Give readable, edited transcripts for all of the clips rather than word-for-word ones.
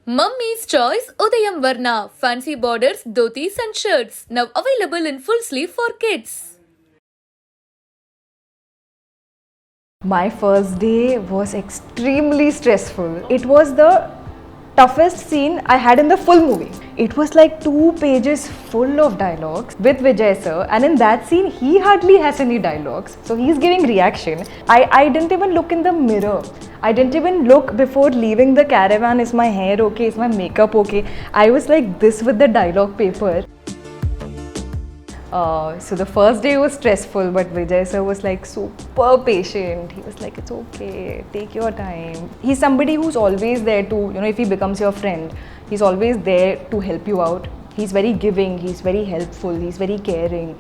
Mummy's Choice Udayam Varna Fancy Borders, Dhotis and Shirts now available in full sleeve for kids. My first day was extremely stressful. It was the toughest scene I had in the full movie. It was like 2 pages full of dialogues with Vijay sir, and in that scene he hardly has any dialogues, so he's giving reaction. I didn't even look in the mirror. I didn't even look before leaving the caravan. Is my hair okay? Is my makeup okay? I was like this with the dialogue paper. So the first day was stressful, but Vijay sir was like super patient. He was like, it's okay, take your time. He's somebody who's always there to, if he becomes your friend, he's always there to help you out. He's very giving, he's very helpful, he's very caring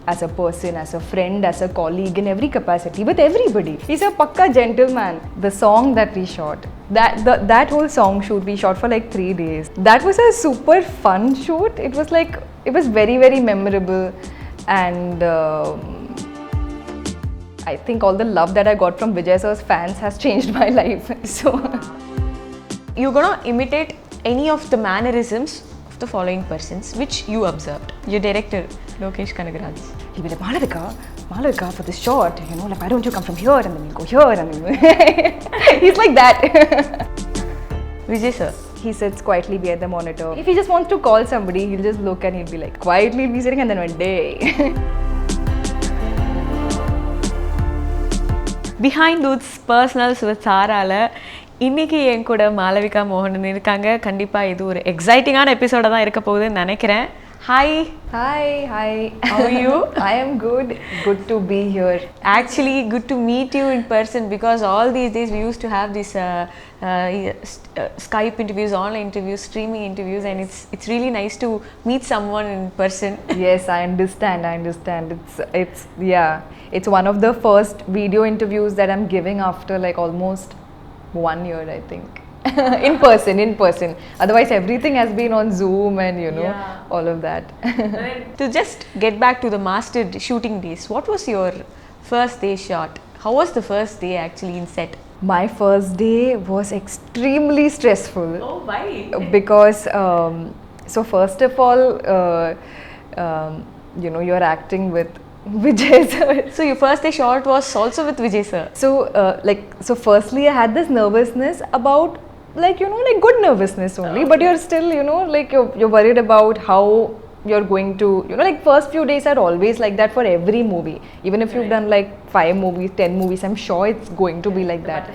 as a person, as a friend, as a colleague, in every capacity, with everybody. He's a pakka gentleman. The song that we shot, that whole song shoot we shot for like 3 days. That was a super fun shoot. It was very, very memorable, and I think all the love that I got from Vijay sir's fans has changed my life. So You're gonna imitate any of the mannerisms of the following persons which you observed. Your director, Lokesh Kanagaraj. he'll be like, Malavika, for this shot, like, why don't you come from here and then we'll go here, and then he's like that. Vijay sir. He sits quietly behind the monitor. If he just wants to call somebody, he'll just look and he'll be like, quietly he'll be sitting, and then one day. Behind those personals with சாரால இன்னைக்கு என் கூட மாளவிகா மோகனன் இருக்காங்க. கண்டிப்பா இது ஒரு எக்ஸைட்டிங்கான எபிசோட தான் இருக்க போகுதுன்னு நினைக்கிறேன். Hi. Hi. How are you? I am good. Good to be here. Actually, good to meet you in person, because all these days we used to have these Skype interviews, online interviews, streaming interviews, and it's really nice to meet someone in person. Yes, I understand. It's one of the first video interviews that I'm giving after like almost 1 year, I think. in person. Otherwise, everything has been on Zoom and all of that. To just get back to the mastered shooting days, what was your first day shot? How was the first day actually in set? My first day was extremely stressful. Oh, why? Because so first of all, you're acting with Vijay sir. So your first day shot was also with Vijay sir. So firstly I had this nervousness about like good nervousness only, but you're still like you're worried about how you're going to like first few days are always like that for every movie. Even if you've done like 5 movies, 10 movies, I'm sure it's going to be like that.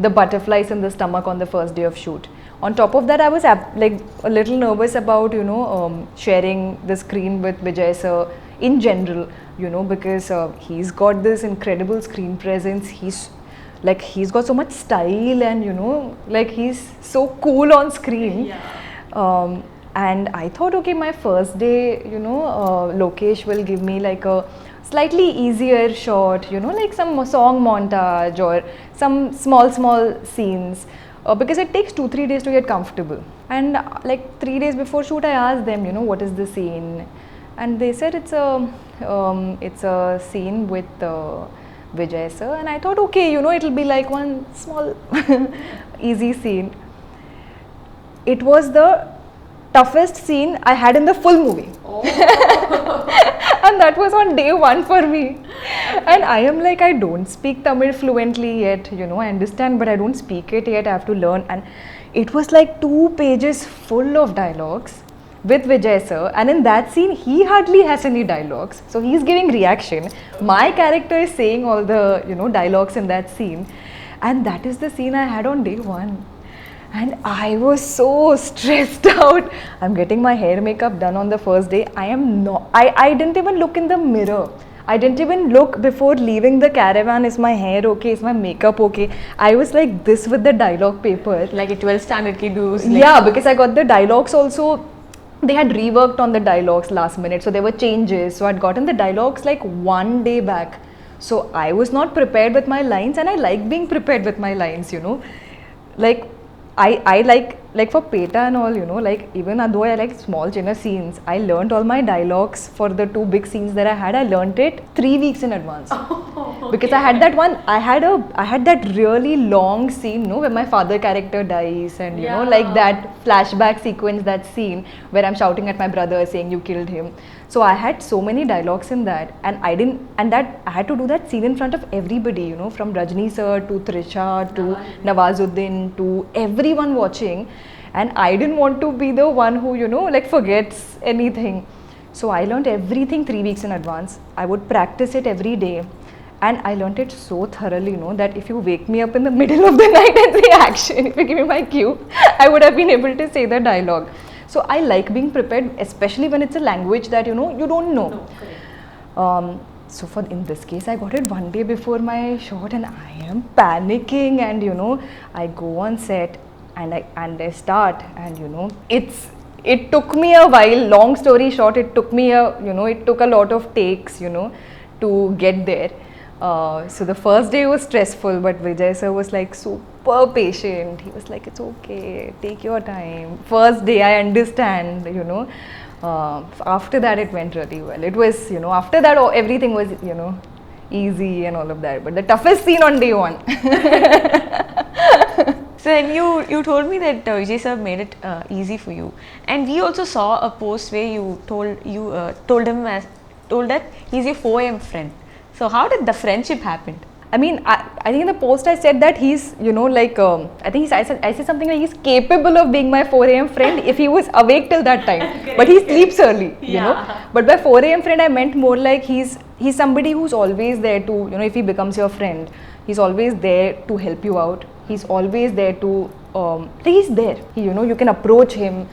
The butterflies in the stomach on the first day of shoot. On top of that, I was like a little nervous about sharing the screen with Vijay sir in general, because he's got this incredible screen presence. He's got so much style, and like he's so cool on screen. And I thought, okay, my first day, Lokesh will give me like a slightly easier shot, like some song montage or some small scenes, because it takes 2-3 days to get comfortable. And like 3 days before shoot, I asked them, what is the scene, and they said it's a scene with Vijay sir, and I thought, okay, it'll be like one small easy scene. It was the toughest scene I had in the full movie. Oh. And that was on day 1 for me. And I am like, I don't speak Tamil fluently yet, I understand, but I don't speak it yet, I have to learn. And it was like 2 pages full of dialogues with Vijay sir, and in that scene he hardly has any dialogues, so he's giving reaction. My character is saying all the dialogues in that scene, and that is the scene I had on day 1. And I was so stressed out. I'm getting my hair makeup done on the first day. I didn't even look in the mirror. I didn't even look before leaving the caravan. Is my hair okay? Is my makeup okay? I was like this with the dialogue paper. Like a 12 standard kid who's Yeah, because I got the dialogues also. They had reworked on the dialogues last minute, so there were changes. So I'd gotten the dialogues like 1 day back. So I was not prepared with my lines, and I like being prepared with my lines, Like I like for Peta and all, like even though I like small chinner scenes, I learnt all my dialogues for the 2 big scenes that I had. I learnt it 3 weeks in advance. because I had that one. I had that really long scene, no, where my father character dies, and you know, like that flashback sequence, that scene where I'm shouting at my brother saying you killed him. So I had so many dialogues in that, and I didn't, and that I had to do that scene in front of everybody, you know, from Rajni sir to Trisha to Nawazuddin to everyone watching, and I didn't want to be the one who, you know, like forgets anything. So I learned everything 3 weeks in advance. I would practice it every day, and I learned it so thoroughly, you know, that if you wake me up in the middle of the night and say action, if you give me my cue, I would have been able to say the dialogue. So I like being prepared, especially when it's a language that, you know, you don't know. So for in this case, I got it one day before my shot, and I am panicking, and you know, I go on set and I start, and you know, it took me a while. Long story short, it took a lot of takes, you know, to get there. So the first day was stressful, but Vijay sir was like super patient. He was like, it's okay, take your time. First day, I understand, you know. After that, it went really well. It was, you know, after that, everything was, you know, easy and all of that. But the toughest scene on day one. So then you told me that Vijay sir made it easy for you, and we also saw a post where you told that he's your 4 AM friend. So how did the friendship happen? I mean, I think in the post I said that he's, you know, like, I said something like he's capable of being my 4 AM friend if he was awake till that time. But he sleeps early, you know. But by 4 AM friend, I meant more like he's somebody who's always there to, you know, if he becomes your friend, he's always there to help you out. He's always there to, he's there. You know, you can approach him.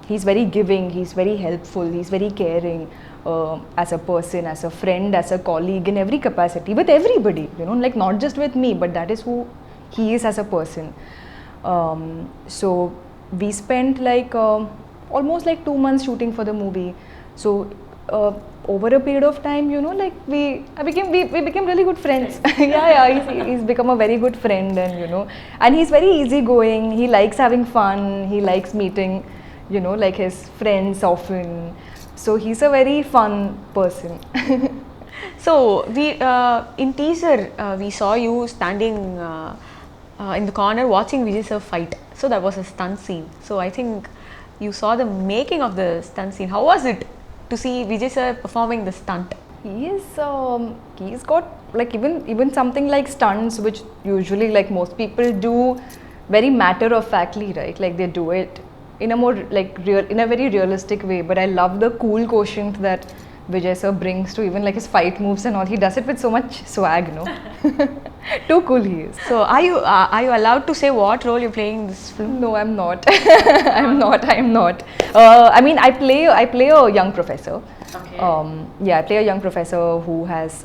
He's very giving, he's very helpful, he's very caring. As a person, as a friend, as a colleague, in every capacity, with everybody, you know, like not just with me, but that is who he is as a person. So we spent like almost like 2 months shooting for the movie. So over a period of time, you know, like we became really good friends. He's become a very good friend, and you know, and he's very easygoing. He likes having fun. He likes meeting, you know, like his friends often. So he's a very fun person. So we in teaser we saw you standing in the corner watching Vijay sir fight. So that was a stunt scene. So I think you saw the making of the stunt scene. How was it to see Vijay sir performing the stunt? He's got like even something like stunts, which usually like most people do very matter of factly, right? Like they do it in a more like in a very realistic way, but I love the cool quotient that Vijay sir brings to even like his fight moves and all. He does it with so much swag, no? Too cool he is. So are you allowed to say what role you're playing in this film? No, I'm not. I'm not. I mean, I play a young professor. Okay. I play a young professor who has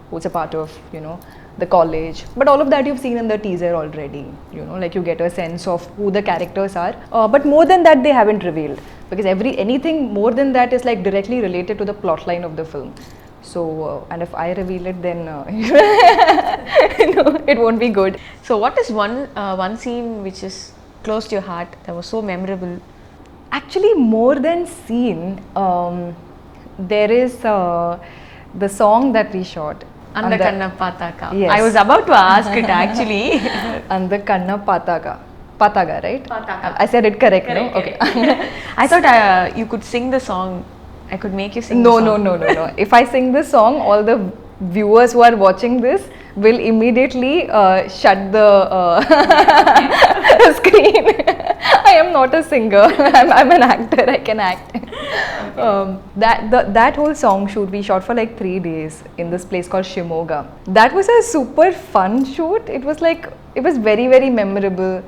who's a part of, you know, the college, but all of that you've seen in the teaser already, you know, like you get a sense of who the characters are, but more than that they haven't revealed, because anything more than that is like directly related to the plot line of the film. So and if I reveal it, then no, it won't be good. So what is one scene which is close to your heart that was so memorable? Actually, more than scene, there is the song that we shot. Anda Kanna Pataka. Yes. I was about to ask it actually. Anda Kanna Pataga. Pataga, right? Pataga. I said it correct, no? Okay. I thought you could sing the song. I could make you sing the song. No. If I sing this song, all the viewers who are watching this will immediately shut the screen. I am not a singer. I'm an actor. I can act. That whole song shoot we shot for like 3 days in this place called Shimoga. That was a super fun shoot. It was very, very memorable,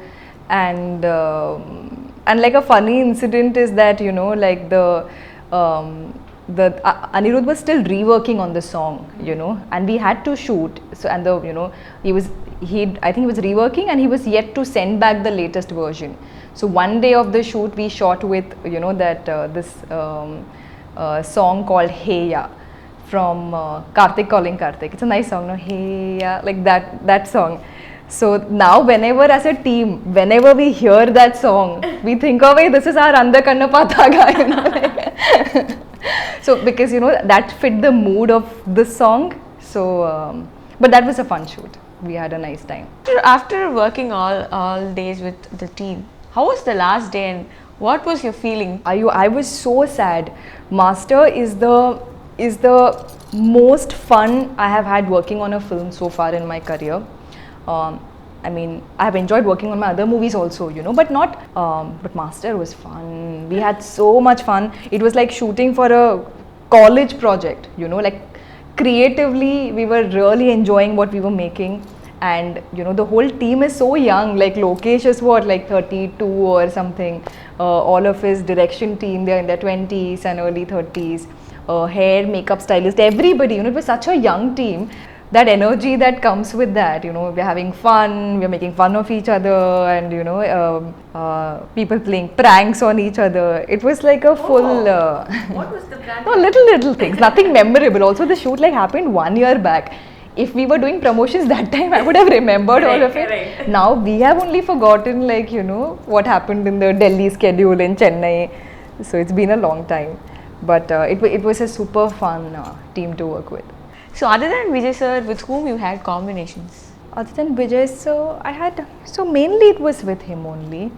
and like a funny incident is that, you know, like the Anirudh was still reworking on the song, you know, and we had to shoot. So and the, you know, I think he was reworking, and he was yet to send back the latest version. So one day of the shoot we shot with, you know, that this song called Hey Ya from Karthik Calling Karthik. It's a nice song, no? Hey Ya, like that song. So now whenever as a team, whenever we hear that song, we think of, hey, this is our Anda Kanna Pataga, you know, like. So because, you know, that fit the mood of this song. So But that was a fun shoot. We had a nice time. After working all days with the team, how was the last day and what was your feeling? I was so sad. Master is the most fun I have had working on a film so far in my career. I mean, I have enjoyed working on my other movies also, you know, but not. But Master was fun. We had so much fun. It was like shooting for a college project, you know, like creatively we were really enjoying what we were making. And you know, the whole team is so young. Like Lokesh is what, like 32 or something. All of his direction team, they're in their 20s and early 30s. Hair, makeup stylist, everybody, you know, it was such a young team. That energy that comes with that, you know, we're having fun, we're making fun of each other, and you know, people playing pranks on each other. It was like a full. What was the plan? No, little things, nothing memorable. Also, the shoot like happened 1 year back. If we were doing promotions that time, I would have remembered all of it. Right. Now we have only forgotten, like, you know, what happened in the Delhi schedule in Chennai. So it's been a long time, but it was a super fun team to work with. So other than Vijay sir, with whom you had combinations? Other than Vijay, so mainly it was with him only.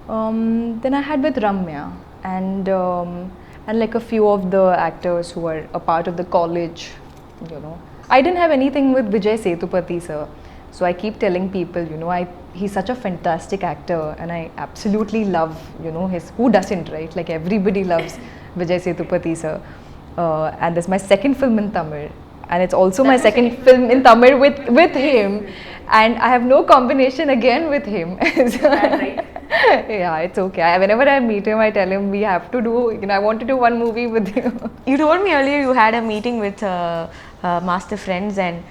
Then I had with Ramya and like a few of the actors who were a part of the college, you know. I didn't have anything with Vijay Sethupathi sir. So I keep telling people, you know, he's such a fantastic actor and I absolutely love, you know, who doesn't, right? Like everybody loves Vijay Sethupathi sir. And this is my second film in Tamil. And it's also my second film in Tamil with him, and I have no combination again with him. So, yeah, it's okay. Whenever I meet him, I tell him we have to do. You know, I want to do one movie with you. You told me earlier you had a meeting with Master Friends, and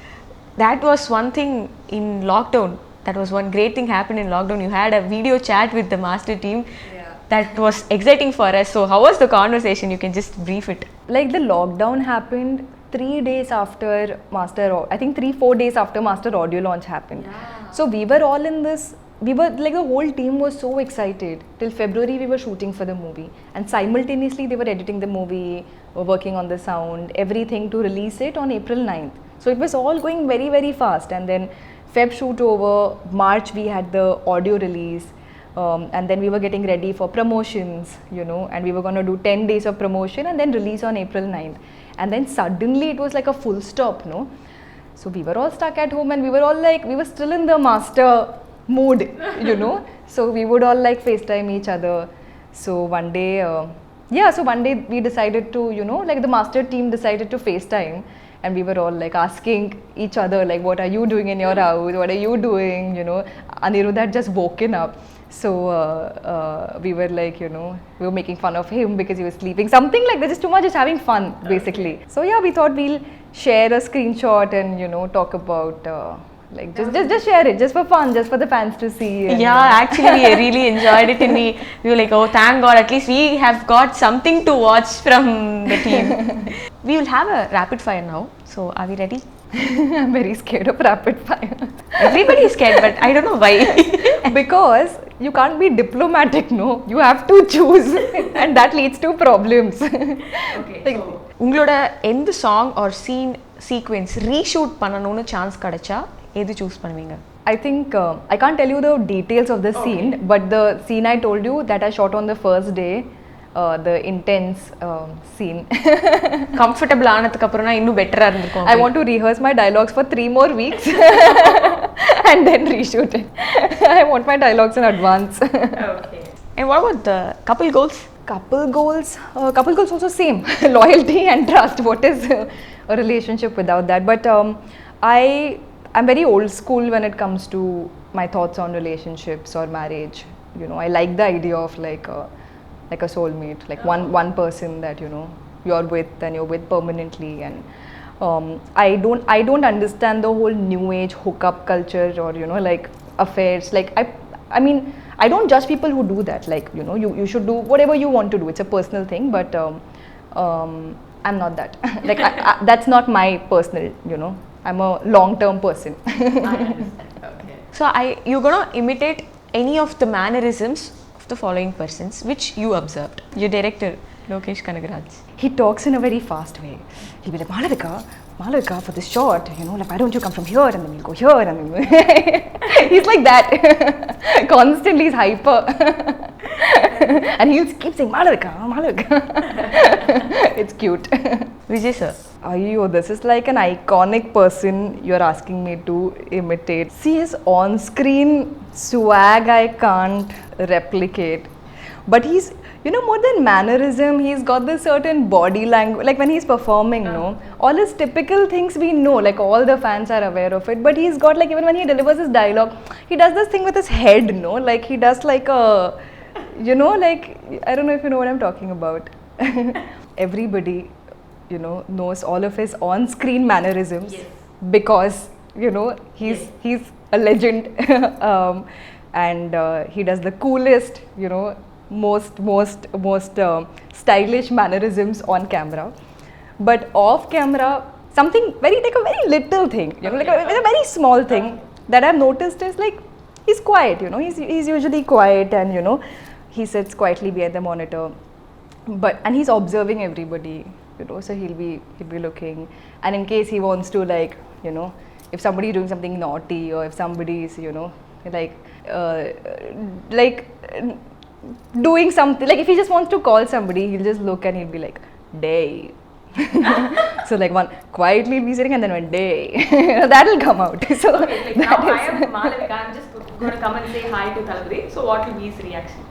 that was one thing in lockdown. That was one great thing happened in lockdown. You had a video chat with the Master team. That was exciting for us. So how was the conversation? You can just brief it. Like the lockdown happened 3 days after Master, I think 3-4 days after Master audio launch happened. Yeah. So we were all in this, we were like the whole team was so excited. Till February we were shooting for the movie and simultaneously they were editing the movie, were working on the sound, everything to release it on April 9th. So it was all going very, very fast, and then Feb shoot over, March we had the audio release. And then we were getting ready for promotions, you know, and we were going to do 10 days of promotion and then release on April 9th. And then suddenly it was like a full stop, no? So we were all stuck at home and we were all like, we were still in the Master mood, you know. So we would all like FaceTime each other. So one day, so one day we decided to, you know, like the Master team decided to FaceTime. And we were all like asking each other, like, what are you doing in your house? What are you doing? You know, Anirudh had just woken up. So we were like, you know, we were making fun of him because he was sleeping. Something like that, just too much, just having fun, basically. Okay. So yeah, we thought we'll share a screenshot and, you know, talk about, like, just share it, just for fun, just for the fans to see. And, yeah, actually we really enjoyed it and we were like, oh, thank God, at least we have got something to watch from the team. We will have a rapid fire now. So are we ready? I'm very scared of rapid fire. Everybody is scared, but I don't know why. Because you can't be diplomatic, no? You have to choose and that leads to problems. Okay, like, so உங்களோட எந்த song or scene sequence reshoot பண்ணனும்னு chance கிடைச்சா எது choose பண்ணுவீங்க? I think I can't tell you the details of the scene, but the scene I told you that I shot on the first day, the intense scene. Comfortable ஆனதுக்கு அப்புறம்னா இன்னும் பெட்டரா இருந்திருக்கும். I want to rehearse my dialogues for 3 more weeks and then reshoot it. I want my dialogues in advance. Okay. And what about the couple goals? Couple goals also same. Loyalty and trust. What is a relationship without that? But I'm very old school when it comes to my thoughts on relationships or marriage. You know, I like the idea of like a soulmate, like one person that, you know, you're with and you're with permanently. And I don't understand the whole new age hookup culture or, you know, like affairs. Like I mean, I don't judge people who do that. Like, you know, you should do whatever you want to do. It's a personal thing, but I'm not that. Like that's not my personal, you know. I'm a long-term person. I understand. Okay. So you're gonna imitate any of the mannerisms the following persons which you observed. Your director, Lokesh Kanagaraj. He talks in a very fast way. He'll be like, Malavika, for this shot, like, why don't you come from here and then we'll go here and then he's like that. Constantly, he's hyper. And he'll keep saying, Malavika. It's cute. Vijay sir. Ayyo, this is like an iconic person you're asking me to imitate. See, his on-screen swag I can't replicate. But he's, more than mannerism, he's got this certain body language. Like when he's performing, all his typical things we know, like all the fans are aware of it. But he's got like, even when he delivers his dialogue, he does this thing with his head, like he does like a, like, I don't know if you know what I'm talking about. Everybody, knows all of his on-screen mannerisms. Yes. Because, he's a legend. And he does the coolest, most stylish mannerisms on camera. But off camera, something very, like a very little thing, like a very small thing that I've noticed is like, he's quiet, he's usually quiet and, he sits quietly behind the monitor. And he's observing everybody, so he'll be looking. And in case he wants to like, if somebody is doing something naughty or if somebody is, doing something, like if he just wants to call somebody, he'll just look and he'll be like, Dave. So like one quietly be sitting and then one day, that'll come out. So Like now I am Malavika, I'm just going to come and say hi to Talabri. So what will be his reaction?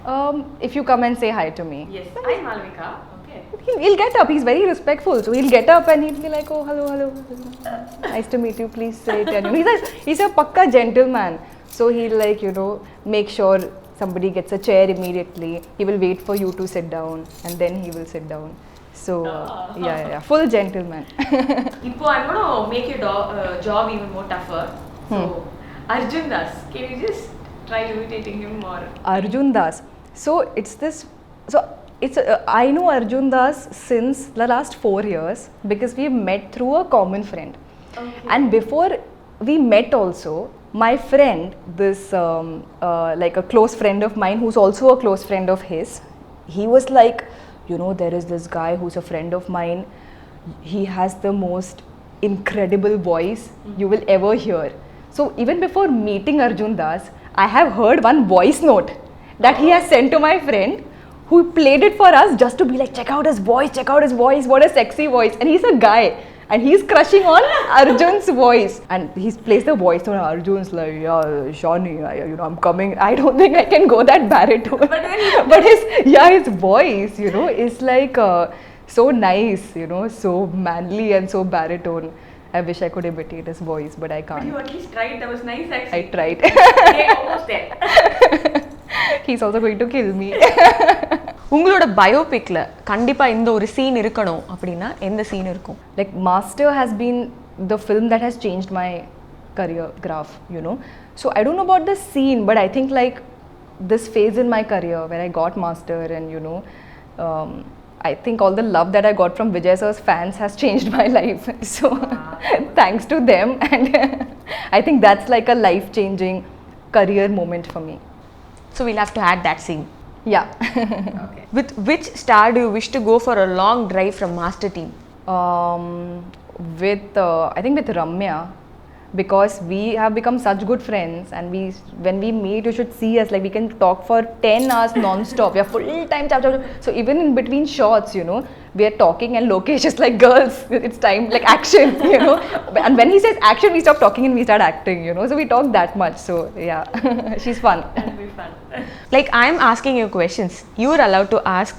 if you come and say hi to me, Yes, hi Malavika. Okay. he'll get up. He's very respectful, so he'll get up and he'll be like, oh, hello, nice to meet you, please sit. And he's a pakka gentleman, so he'll like, make sure somebody gets a chair immediately. He will wait for you to sit down and then he will sit down. So yeah, full gentleman. Now I'm going to make your job even more tougher. So Arjun Das, can you just try imitating him or? Arjun Das. So I know Arjun Das since the last 4 years because we met through a common friend. Okay. And before we met also, my friend, this like a close friend of mine who's also a close friend of his, he was like, there is this guy who's a friend of mine. He has the most incredible voice you will ever hear. So even before meeting Arjun Das, I have heard one voice note that he has sent to my friend, who played it for us just to be like, check out his voice, what a sexy voice. And he's a guy and he's crushing on Arjun's voice. And he plays the voice on Arjun's like, yeah, Shawnee, I'm coming. I don't think I can go that baritone. But his voice, is like so nice, so manly and so baritone. I wish I could imitate his voice, but I can't. But you at least tried, that was nice actually. I tried. Okay, almost there. He's also going to kill me. உங்களோட பயோபிக்ல கண்டிப்பா இந்த ஒரு scene இருக்கணும் அப்படினா எந்த scene இருக்கும்? Like Master has been the film that has changed my career graph, So I don't know about the scene, but I think like this phase in my career where I got Master and I think all the love that I got from Vijay sir's fans has changed my life. So thanks to them, and I think that's like a life-changing career moment for me. So we'll have to add that scene. Yeah. Okay. With which star do you wish to go for a long drive from Master team? I think with Ramya, because we have become such good friends, and when we meet, you should see us, like we can talk for 10 hours non-stop. We are full time. So even in between shots, we are talking and Lokesh is like, girls, it's time, like action, And when he says action, we stop talking and we start acting, So we talk that much. So yeah, she's fun. That'll be fun. Like I'm asking you questions. You are allowed to ask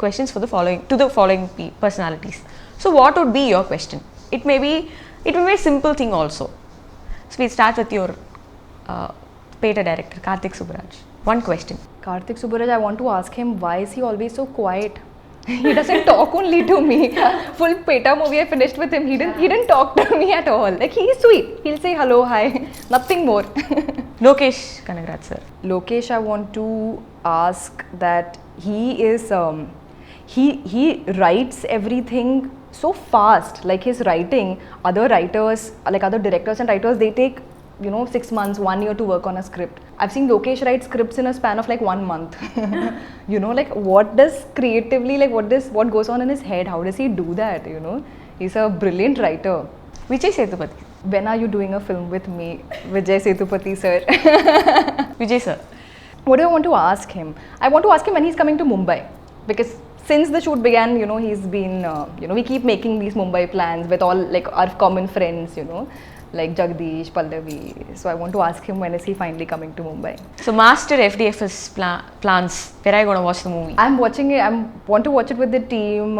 questions to the following personalities. So what would be your question? It may be a simple thing also. So we start with your Peta director, Karthik Subbaraj. One question. Karthik Subbaraj, I want to ask him, why is he always so quiet? He doesn't talk only to me. Full Peta movie I finished with him. He didn't talk to me at all. Like he's sweet. He'll say hello, hi, nothing more. Lokesh Kanagaraj sir. Lokesh, I want to ask that he is he writes everything so fast. Like his writing, other writers, like other directors and writers, they take 6 months, 1 year to work on a script. I've seen Lokesh write scripts in a span of like 1 month. Like what does creatively, like what goes on in his head? How does he do that? He's a brilliant writer. Vijay Sethupathi. When are you doing a film with me, Vijay Sethupathi sir? Vijay sir. What do I want to ask him? I want to ask him when he's coming to Mumbai, because since the shoot began, he's been, we keep making these Mumbai plans with all like our common friends, like Jagdish, Pallavi. So I want to ask him when is he finally coming to Mumbai. So Master FDF's plans. Where are you going to watch the movie? I'm watching it. I want to watch it with the team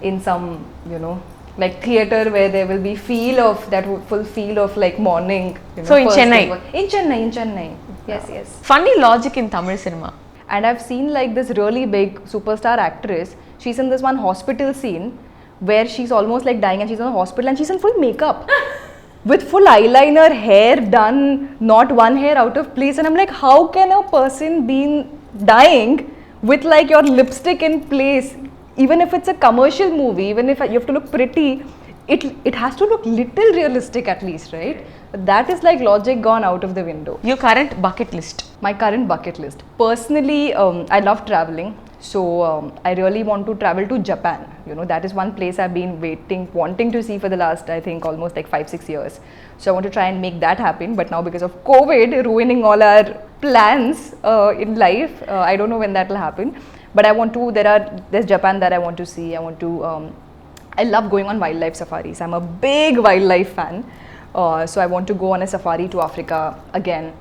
in some, like theater where there will be full feel of like morning. So in Chennai? In Chennai. Yes. Funny logic in Tamil cinema. And I've seen like this really big superstar actress. She's in this one hospital scene where she's almost like dying and she's in a hospital and she's in full makeup. With full eyeliner, hair done, not one hair out of place. And I'm like, how can a person be dying with like your lipstick in place? Even if it's a commercial movie, even if you have to look pretty, it has to look little realistic at least, right? But that is like logic gone out of the window. Your current bucket list. My current bucket list. Personally, I love traveling. So I really want to travel to Japan. That is one place I've been wanting to see for the last, I think, almost like 5-6 years. So I want to try and make that happen. But now because of COVID ruining all our plans in life, I don't know when that will happen. But I want to, there's Japan that I want to see. I love going on wildlife safaris. I'm a big wildlife fan. So I want to go on a safari to Africa again.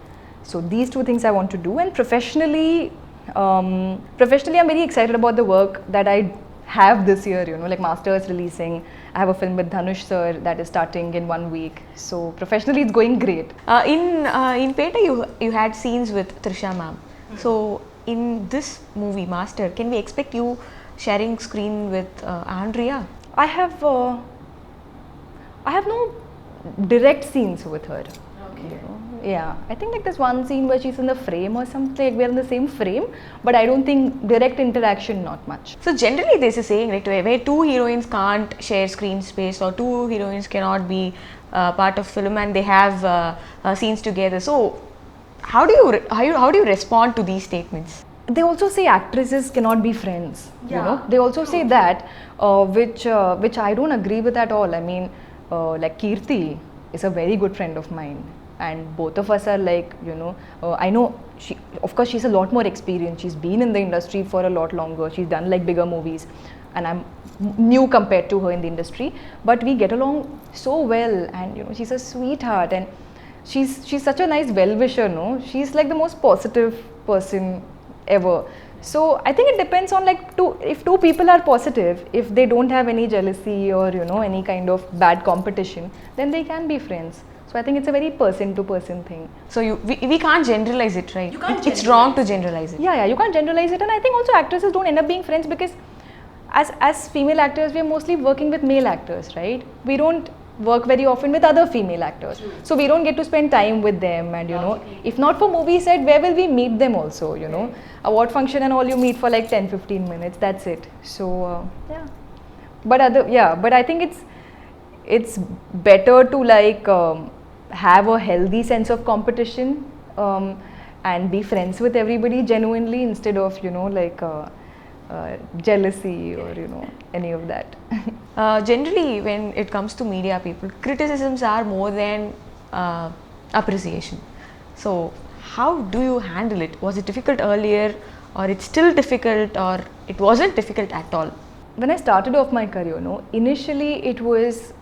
So these two things I want to do. And professionally, I'm very excited about the work that I have this year, like Masters releasing. I have a film with Dhanush sir that is starting in 1 week. So professionally it's going great. In Peta you had scenes with Trisha ma'am. So in this movie Master, can we expect you sharing screen with Andrea? I have no direct scenes with her. Okay. Yeah, I think like there's one scene where she's in the frame or something, like we're in the same frame, but I don't think direct interaction, not much. So generally there's a saying, right, where two heroines can't share screen space or two heroines cannot be part of film and they have scenes together. So how do you respond to these statements? They also say actresses cannot be friends. They also say that, which I don't agree with at all. I mean, like Kirti is a very good friend of mine, and both of us are like, I know of course she's a lot more experienced. She's been in the industry for a lot longer. She's done like bigger movies, and I'm new compared to her in the industry. But we get along so well, and she's a sweetheart, and she's such a nice well-wisher. No, she's like the most positive person ever. So I think it depends on like if two people are positive, if they don't have any jealousy or any kind of bad competition, then they can be friends. So I think it's a very person to person thing. So we can't generalize it, right? It's wrong to generalize it. Yeah, you can't generalize it. And I think also actresses don't end up being friends because as female actors, we are mostly working with male actors, right? We don't work very often with other female actors. True. So we don't get to spend time with them, and if not for movie set, where will we meet them also, right. Award function and all, you meet for like 10-15 minutes, that's it. So yeah, but I think it's better to like have a healthy sense of competition and be friends with everybody genuinely instead of jealousy or any of that. Generally, when it comes to media people, criticisms are more than appreciation. So how do you handle it? Was it difficult earlier, or it's still difficult, or it wasn't difficult at all? When I started off my career, initially it was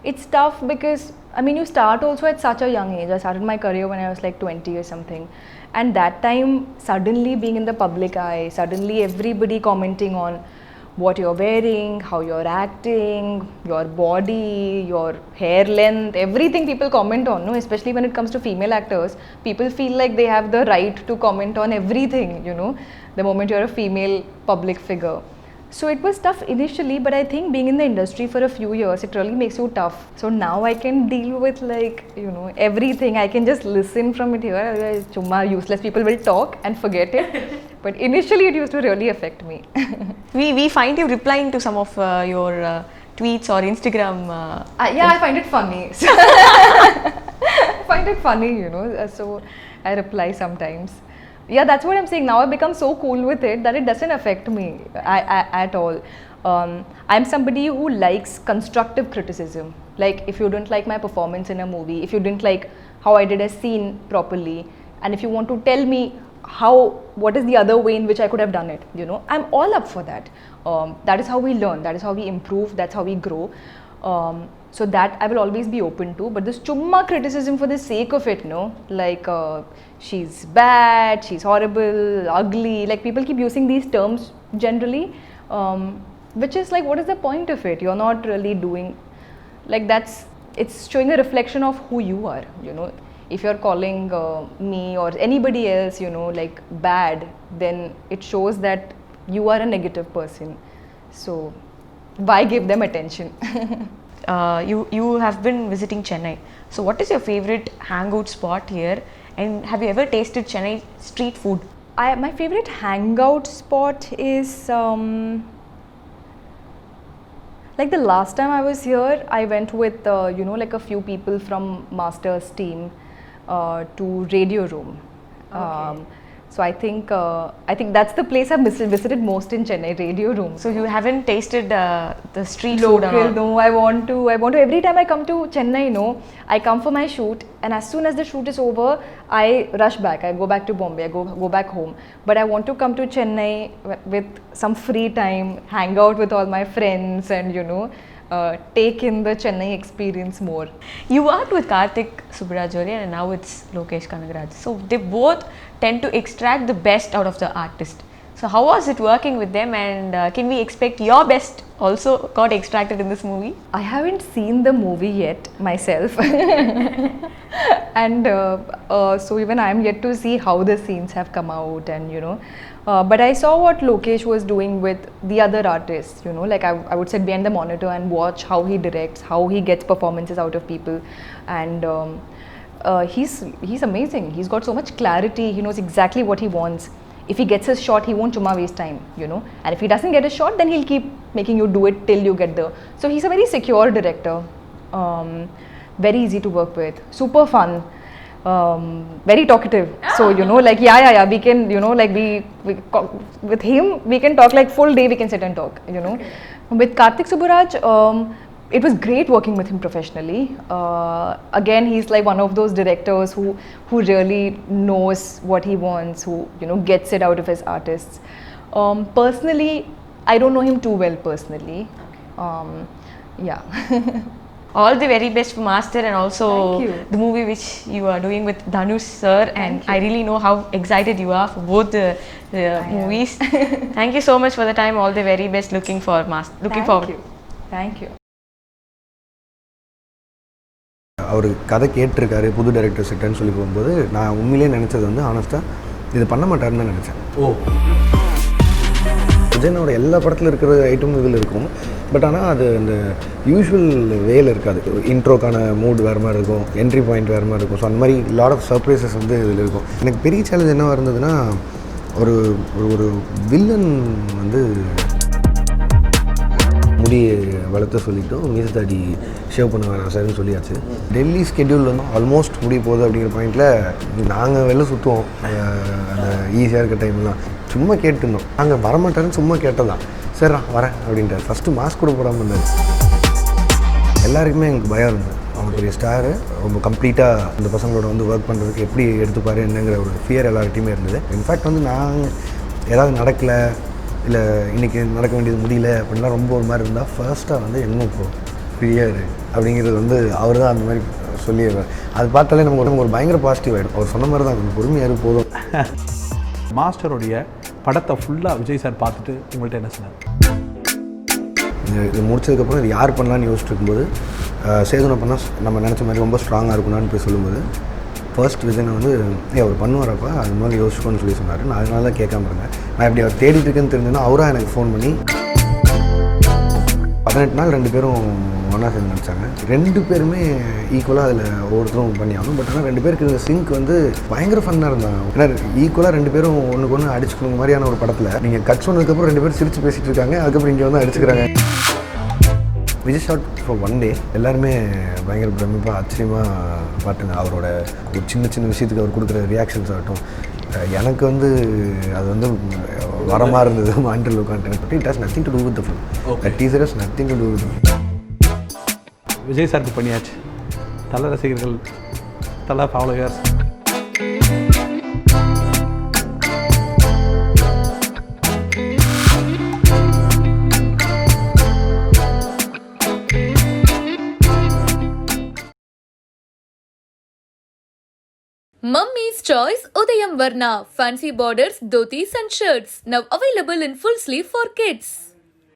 it's tough because I mean you start also at such a young age. I started my career when I was like 20 or something, and that time suddenly being in the public eye, suddenly everybody commenting on what you're wearing, how you're acting, your body, your hair length, everything people comment on, especially when it comes to female actors. People feel like they have the right to comment on everything, the moment you're a female public figure. So it was tough initially, but I think being in the industry for a few years, it really makes you tough. So now I can deal with like, everything. I can just listen from it here. Chumma useless people will talk and forget it. But initially it used to really affect me. We find you replying to some of your tweets or Instagram. Yeah, I find it funny. find it funny, you know, so I reply sometimes. Yeah, that's what I'm saying. Now I've become so cool with it that it doesn't affect me at all. I'm somebody who likes constructive criticism. Like, if you didn't like my performance in a movie, if you didn't like how I did a scene properly, and if you want to tell me what is the other way in which I could have done it, you know, I'm all up for that. That is how we learn, that is how we improve, that's how we grow. So that I will always be open to. But this chumma criticism for the sake of it, no, like she's bad, she's horrible, ugly, like people keep using these terms generally, which is like, what is the point of it? You're not really doing, like, it's showing a reflection of who you are, you know. If you're calling me or anybody else, you know, like bad, then it shows that you are a negative person. So why give them attention? You have been visiting Chennai. So what is your favorite hangout spot here? And have you ever tasted Chennai street food? My favorite hangout spot is like the last time I was here, I went with you know, like a few people from Master's team to Radio Room. Okay. So I think that's the place I've visited most in Chennai, Radio Room. So you haven't tasted the street food Local, and all? no. I want to. Every time I come to Chennai, no, I come for my shoot, and as soon as the shoot is over, I rush back. I go back to Bombay. I go back home. But I want to come to Chennai with some free time, hang out with all my friends, and you know, take in the Chennai experience more. You worked with Karthik Subbarajorian and now it's Lokesh Kanagaraj. So they both tend to extract the best out of the artist. So how was it working with them, and can we expect your best also got extracted in this movie? I haven't seen the movie yet myself, and so even I'm yet to see how the scenes have come out, and you know. But I saw what Lokesh was doing with the other artists, you know, like I would sit behind the monitor and watch how he directs, how he gets performances out of people, and he's amazing. He's got so much clarity. He knows exactly what he wants. If he gets his shot, he won't chumma waste time, you know. And if he doesn't get a shot, then he'll keep making you do it till you get there. So he's a very secure director, very easy to work with, super fun. Very talkative. So, you know, like, yeah, we can, you know, like with him, we can talk like full day, we can sit and talk, you know. Okay. With Karthik Subbaraj, it was great working with him professionally. Again, he's like one of those directors who really knows what he wants, who, you know, gets it out of his artists. Personally, I don't know him too well personally. Yeah. All the very best for Master and also Thank you. the movie which you are doing with Dhanush sir, and I really know how excited you are for both the movies. Thank you so much for the time. All the very best. Looking forward. Thank you. அவர் கதை கேட்டிருக்காரு புது director செட்டன்னு சொல்லி போகும்போது நான் உண்மையிலேயே நினச்சது வந்து ஆனஸ்ட்டாக இது பண்ண மாட்டாருன்னு தான் நினச்சேன். விஜயனோட எல்லா படத்தில் இருக்கிற ஐட்டமும் இதில் இருக்கும். பட் ஆனால் அது அந்த யூஸ்வல் வேல இருக்காது. இன்ட்ரோக்கான மூட் வேறு மாதிரி இருக்கும், என்ட்ரி பாயிண்ட் வேறு மாதிரி இருக்கும். ஸோ அந்த மாதிரி லாட் ஆஃப் சர்ப்ரைசஸ் வந்து இதில் இருக்கும். எனக்கு பெரிய சேலஞ்ச் என்னவாக இருந்ததுன்னா, ஒரு ஒரு வில்லன் வந்து முடியை வளர்த்த சொல்லிவிட்டு மீச தாடி ஷேவ் பண்ண வேணாம் சார்னு சொல்லியாச்சு. டெல்லி ஸ்கெட்யூல் வந்து ஆல்மோஸ்ட் முடிய போகுது அப்படிங்கிற பாயிண்டில் நாங்கள் வெளில சுற்றுவோம். அந்த ஈஸியாக இருக்க டைம்லாம் சும்மா கேட்டுருந்தோம். நாங்கள் வரமாட்டாருன்னு சும்மா கேட்டதான். சரிடா வரேன் அப்படின்ட்டு ஃபஸ்ட்டு மாஸ்க் கூட போடாமல் இருந்தார். எல்லாருக்குமே எங்களுக்கு பயம் இருந்தது. அவங்க பெரிய ஸ்டாரு, ரொம்ப கம்ப்ளீட்டாக இந்த பசங்களோட வந்து ஒர்க் பண்ணுறதுக்கு எப்படி எடுத்துப்பாரு என்னங்கிற ஒரு ஃபியர் எல்லாருக்கிட்டையுமே இருந்தது. இன்ஃபேக்ட் வந்து நாங்கள் ஏதாவது நடக்கலை, இல்லை இன்றைக்கி நடக்க வேண்டியது முடியல அப்படின்லாம் ரொம்ப ஒரு மாதிரி இருந்தால் ஃபர்ஸ்ட்டாக வந்து என்ன இப்போ ஃப்ரீயாக அப்படிங்கிறது வந்து அவர் தான் அந்த மாதிரி சொல்லிடுவார். அது பார்த்தாலே நமக்கு ஒரு பயங்கர பாசிட்டிவ் ஆகிடும். அவர் சொன்ன மாதிரி தான் கொஞ்சம் பொறுமையாக போதும். மாஸ்டருடைய படத்தை ஃபுல்லாக விஜய் சார் பார்த்துட்டு உங்கள்கிட்ட என்ன சொன்னார்? இது முடிச்சதுக்கப்புறம் இது யார் பண்ணலான்னு யோசிச்சுட்டு இருக்கும்போது சேதுனை பண்ணால் நம்ம நினச்ச மாதிரி ரொம்ப ஸ்ட்ராங்காக இருக்கணும்னு போய் சொல்லும்போது ஃபர்ஸ்ட் விஜயனை வந்து அவர் பண்ணுவாரப்பா அது மாதிரி யோசிச்சுக்கோன்னு சொல்லி சொன்னார். நான் அதனால தான் கேட்காம இருந்தேன். நான் இப்படி அவர் தேடிட்டு இருக்கேன்னு தெரிஞ்சேன்னா அவராக எனக்கு ஃபோன் பண்ணி 18 நாள் 2 பேரும் ஒன்றா சேர்ந்து நினச்சாங்க. 2 பேருமே ஈக்குவலாக அதில் ஒவ்வொருத்தரும் பண்ணி ஆகணும். பட் ஆனால் 2 பேருக்கு இந்த சிங்க் வந்து பயங்கர ஃபன்னாக இருந்தாங்க. ஏன்னா ஈக்குவலாக 2 பேரும் ஒன்றுக்கு ஒன்று அடிச்சுக்கணும் மாதிரியான ஒரு படத்தில் நீங்கள் கட் சொன்னதுக்கப்புறம் 2 பேரும் சிரித்து பேசிகிட்டு இருக்காங்க. அதுக்கப்புறம் இங்கே வந்து அடிச்சுக்கிறாங்க. Vijay shot for one day எல்லாருமே பயங்கர பிரமிப்பாக ஆச்சரியமாக பார்த்துங்க. அவரோட ஒரு சின்ன சின்ன விஷயத்துக்கு அவர் கொடுக்குற ரியாக்ஷன்ஸ் ஆகட்டும், எனக்கு வந்து அது வந்து வரமாக இருந்தது. மாண்டல் உட்காந்துட்டு but it has nothing to do with the film. That teaser has nothing to do with Vijay சாருக்கு பண்ணியாச்சு. தல ரசிகர்கள், Thala followers, Mummy's Choice Udayam Varna Fancy Borders Dhotis and Shirts now available in full sleeve for kids.